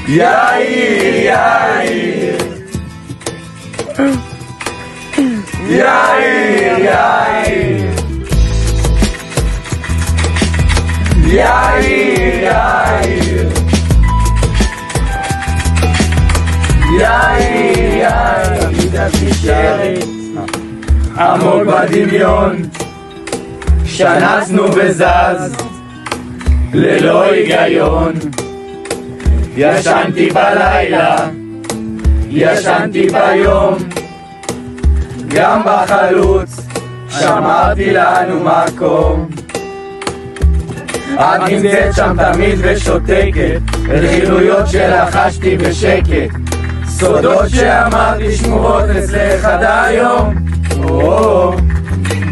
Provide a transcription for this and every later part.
יאיר, יאיר, יאיר, יאיר, יאיר, יאיר, יאיר, יאיר, תמיד נשארת עמוק בדמיון, שנצנו וזז ללא היגיון. ישנתי בלילה, ישנתי ביום, גם בחלוץ שמרתי לנו מקום. את נמצאת שם תמיד ושותקת, רכילויות שלחשתי בשקט, סודות שאמרתי שמורות אצלך עד היום.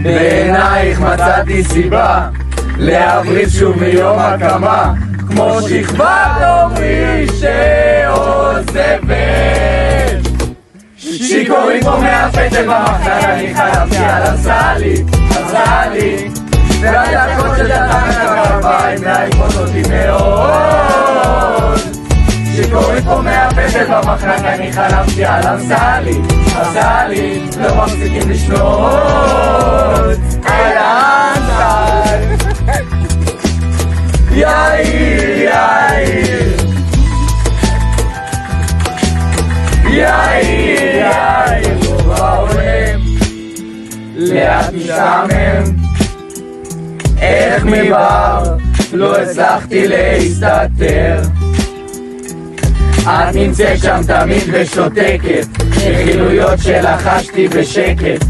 בעינייך מצאתי סיבה להבריז שוב מיום הקמה, כמו שכבת עומרי שעוזבת. שיקורים פה מהפטל במחנק, אני חלמתי על הסלי, הסלי, והדקות של דתן הכפיים להיפות אותי מאוד. שיקורים פה מהפטל במחנק, אני חלמתי על הסלי, הסלי, לא מפסיקים לשנות על הסלי. יאיר, יאיר, יאיר, יאיר, בעולם לאט משעמם, איך מבר לא הצלחתי להסתתר. את נמצאת שם תמיד ושותקת, רכילויות שלחשתי בשקט,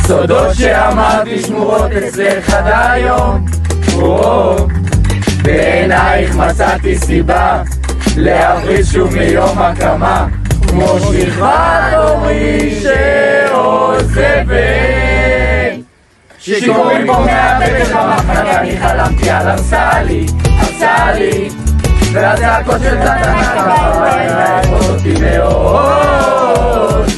סודות שאמרתי שמורות אצלך עד היום. בעינייך מצאתי סיבה להבריז שוב מיום הקמה, כמו שכבת עומרי שעוזבת. שיקורים פה מהפטל במחנק, אני חלמתי על הסלי, הסלי, והצעקות של דתן הכפיים להיפות אותי מאוד.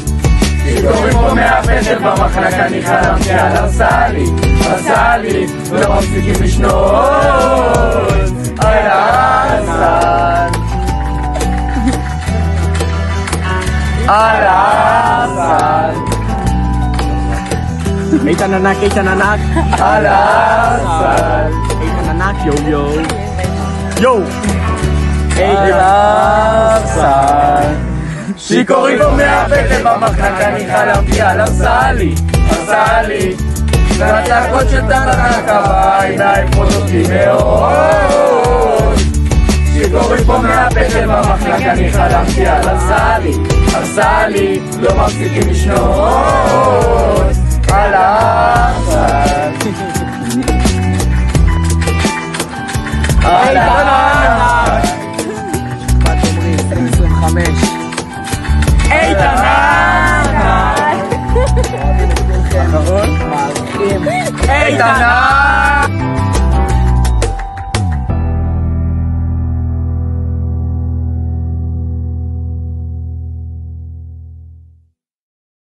שיקורים פה מהפטל במחנק, אני חלמתי על הסלי, הסלי, ולא מפסיקים לשנות על הסל, על הסל. איתן ענק, איתן ענק, על הסל, איתן ענק, יו יו יו, על הסל. שיקורים פה מהפטל במחנק, אני חלמתי על הסלי, הסלי, והצעקות של דתן הכפיים להיפות אותי מאוד. שיקורים פה מהפטל במחנק, אני חלמתי על הסלי, הסלי, לא מפסיקים לשנות